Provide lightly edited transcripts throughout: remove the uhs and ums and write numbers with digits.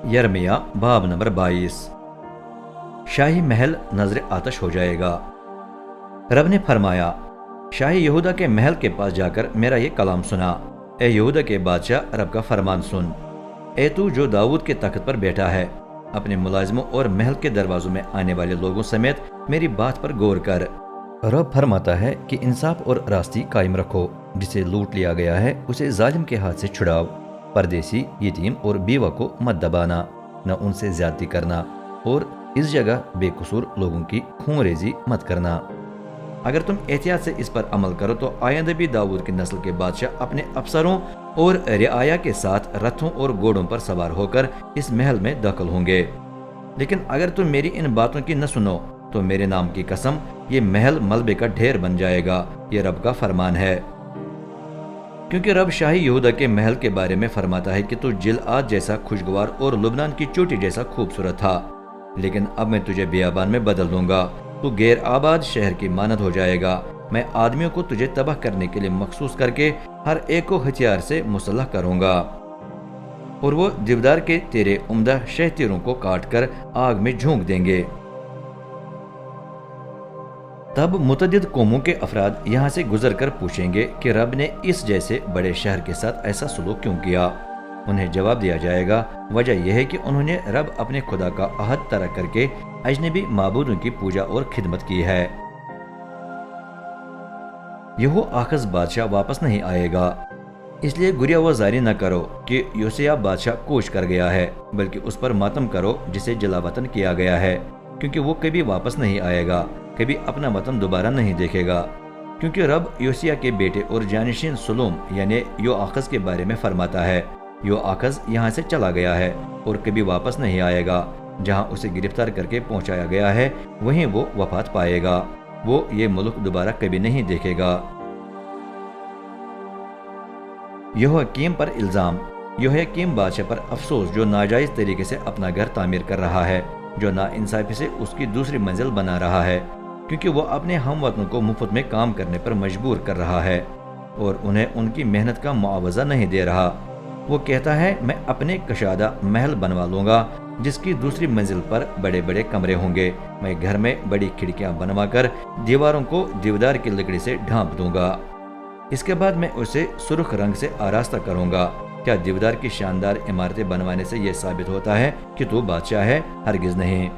यरमिया बाब नंबर 22। शाही महल नजर आतश हो जाएगा। रब ने फरमाया, शाही यहूदा के महल के पास जाकर मेरा ये कलाम सुना। ए यहूदा के बादशाह, रब का फरमान सुन। ए तू जो दाऊद के तख्त पर बैठा है, अपने मुलाजिमों और महल के दरवाजों में आने वाले लोगों समेत मेरी बात पर गौर कर। रब फरमाता है कि इंसाफ और रास्ती कायम रखो। जिसे लूट लिया गया है उसे जालिम के हाथ से छुड़ाओ। परदेसी, यतीम और बीवा को मत दबाना, न उनसे ज्यादती करना, और इस जगह बेकसूर लोगों की खूंरेजी मत करना। अगर तुम एहतियात से इस पर अमल करो तो आइंदा भी दाऊद की नस्ल के बादशाह अपने अफसरों और रियाया के साथ रथों और घोड़ों पर सवार होकर इस महल में दाखिल होंगे। लेकिन अगर तुम मेरी इन बातों की न सुनो तो मेरे नाम की कसम, ये महल मलबे का ढेर बन जाएगा। ये रब का फरमान है। क्योंकि रब शाही यहूदा के महल के बारे में फरमाता है कि तू जिलआद जैसा खुशगवार और लुबनान की चोटी जैसा खूबसूरत था, लेकिन अब मैं तुझे बियाबान में बदल दूंगा। तू गैर आबाद शहर की मानद हो जाएगा। मैं आदमियों को तुझे तबाह करने के लिए मखसूस करके हर एक को हथियार से मुसल्लह करूंगा, और वो देवदार के तेरे उम्दा शहतीरों को काट कर आग में झोंक देंगे। तब मुतअद्दिद कौमों के अफराद यहाँ से गुजर कर पूछेंगे कि रब ने इस जैसे बड़े शहर के साथ ऐसा सलूक क्यों किया। उन्हें जवाब दिया जाएगा, वजह यह है कि उन्होंने रब अपने खुदा का अहद तरक करके अजनबी माबूदों की पूजा और खिदमत की है। यहो आखज बादशाह वापस नहीं आएगा, इसलिए गुरिया व जारी न करो कि योसिया बादशाह कूच कर गया है, बल्कि उस पर मातम करो जिसे जलावतन किया गया है, क्योंकि वो कभी वापस नहीं आएगा, कभी अपना वतन दोबारा नहीं देखेगा। क्योंकि रब योसिया के बेटे और जानिशीन सुलूम यानी यो आखज के बारे में फरमाता है, यो आखज यहाँ से चला गया है और कभी वापस नहीं आएगा। जहाँ उसे गिरफ्तार करके पहुँचाया गया है वहीं वो वफात पाएगा। वो ये मुल्क दोबारा कभी नहीं देखेगा। यहोयाकीम पर इल्जाम। यहोयाकीम बादशाह पर अफसोस जो नाजायज तरीके से अपना घर तामीर कर रहा है, जो नाइंसाफी से उसकी दूसरी मंजिल बना रहा है, क्योंकि वो अपने हमवतनों को मुफ्त में काम करने पर मजबूर कर रहा है और उन्हें उनकी मेहनत का मुआवजा नहीं दे रहा। वो कहता है, मैं अपने कशादा महल बनवा लूंगा जिसकी दूसरी मंजिल पर बड़े बड़े कमरे होंगे। मैं घर में बड़ी खिड़कियां बनवाकर दीवारों को देवदार की लकड़ी से ढांप दूंगा। इसके बाद मैं उसे सुर्ख रंग से आरास्ता करूंगा। क्या देवदार की शानदार इमारतें बनवाने से यह साबित होता है कि तू बादशाह है? हरगिज नहीं।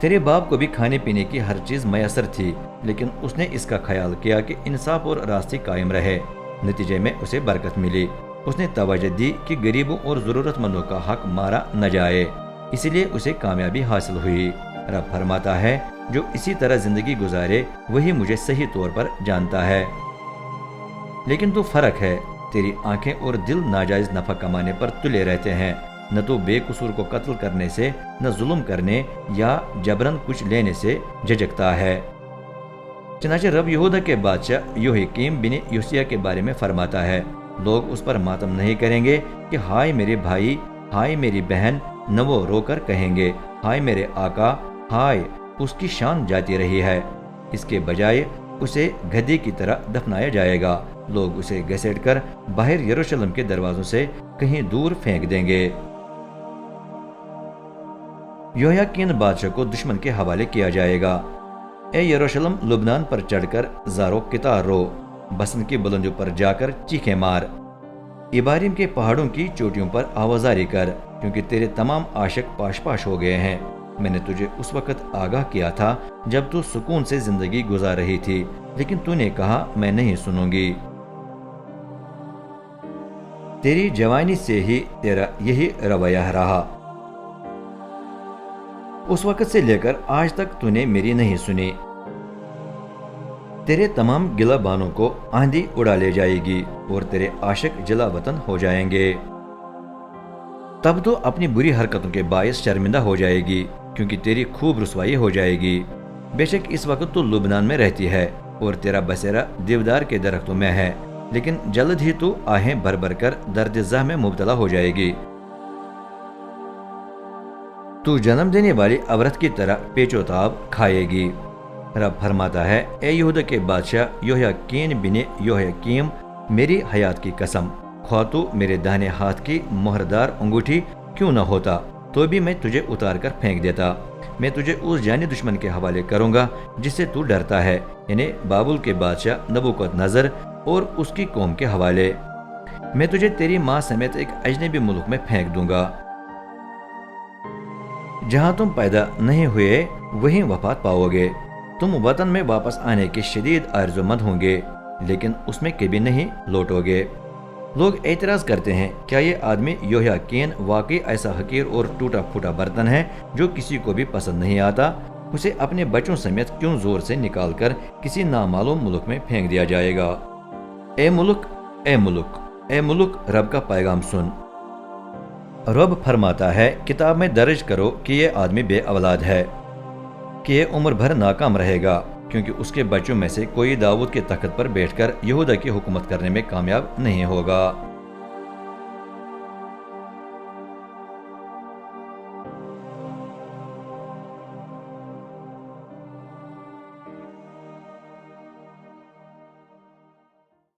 तेरे बाप को भी खाने पीने की हर चीज मयसर थी, लेकिन उसने इसका ख्याल किया कि इंसाफ और रास्ते कायम रहे। नतीजे में उसे बरकत मिली। उसने तवज्जो दी कि गरीबों और जरूरतमंदों का हक मारा न जाए, इसलिए उसे कामयाबी हासिल हुई। रब फरमाता है, जो इसी तरह जिंदगी गुजारे वही मुझे सही तौर पर जानता है। लेकिन तो फर्क है, तेरी आंखें और दिल नाजायज नफा कमाने पर तुले रहते हैं। न तो बेकसूर को कत्ल करने से, न जुल्म करने या जबरन कुछ लेने से झिझकता है। चनाचे रब यहूदा के बादशाह यहोयाकीम बिन योसिया के बारे में फरमाता है, लोग उस पर मातम नहीं करेंगे कि हाय मेरे भाई, हाय मेरी बहन, न वो रोकर कहेंगे हाय मेरे आका, हाय उसकी शान जाती रही है। इसके बजाय उसे गधे की तरह दफनाया जाएगा। लोग उसे घसीटकर बाहर यरूशलेम के दरवाजों से कहीं दूर फेंक देंगे। यहोयाकीन बादशाह को दुश्मन के हवाले किया जाएगा। ए यरूशलेम, लुबनान पर चढ़कर जारो कितार रो, बसन की बुलंदियों पर जाकर चीखें मार, इबारिम के पहाड़ों की चोटियों पर आवाजारी कर, क्योंकि तेरे तमाम आशिक पाश पाश हो गए हैं। मैंने तुझे उस वक्त आगाह किया था जब तू सुकून से जिंदगी गुजार रही थी, लेकिन तूने कहा मैं नहीं सुनूंगी। तेरी जवानी से ही तेरा यही रवैया रहा। उस वक्त से लेकर आज तक तूने मेरी नहीं सुनी। तेरे तमाम गिला बानों को आंधी उड़ा ले जाएगी और तेरे आशिक जला वतन हो जाएंगे। तब तो अपनी बुरी हरकतों के बायस शर्मिंदा हो जाएगी, क्योंकि तेरी खूब रुसवाई हो जाएगी। बेशक इस वक्त तो लुबनान में रहती है और तेरा बसेरा देवदार के दरख्तों में है, लेकिन जल्द ही तू आहें भर भर कर दर्द ज़ह में मुब्तला हो जाएगी। तू जन्म देने वाली औरत की तरह पेचोताब खाएगी। रब फरमाता है, ए यहूदा के बादशाह यहोयाकीन बिन यहोयाकीम, मेरी हयात की कसम, ख्वा तू मेरे दाहिने हाथ की मोहरदार अंगूठी क्यों न होता, तो भी मैं तुझे उतार कर फेंक देता। मैं तुझे उस जानी दुश्मन के हवाले करूंगा जिससे तू डरता है, यानी बाबुल के बादशाह नबूकदनेस्सर और उसकी कौम के हवाले। मैं तुझे तेरी माँ समेत एक अजनबी मुल्क में फेंक दूंगा। जहाँ तुम पैदा नहीं हुए वहीं वफात पाओगे। तुम वतन में वापस आने के शदीद आरज़ूमंद होंगे, लेकिन उसमें कभी नहीं लौटोगे। लोग एतराज़ करते हैं, क्या ये आदमी योह्याकीन वाकई ऐसा हकीर और टूटा फूटा बर्तन है जो किसी को भी पसंद नहीं आता? उसे अपने बच्चों समेत क्यों जोर से निकाल कर किसी नामालूम मुल्क में फेंक दिया जाएगा? ए मुल्क, ए मुल्क, ए मुल्क, रब का पैगाम सुन। रब फरमाता है, किताब में दर्ज करो कि ये आदमी बे औलाद है, कि ये उम्र भर नाकाम रहेगा, क्योंकि उसके बच्चों में से कोई दाऊद के तख्त पर बैठकर यहूदा की हुकूमत करने में कामयाब नहीं होगा।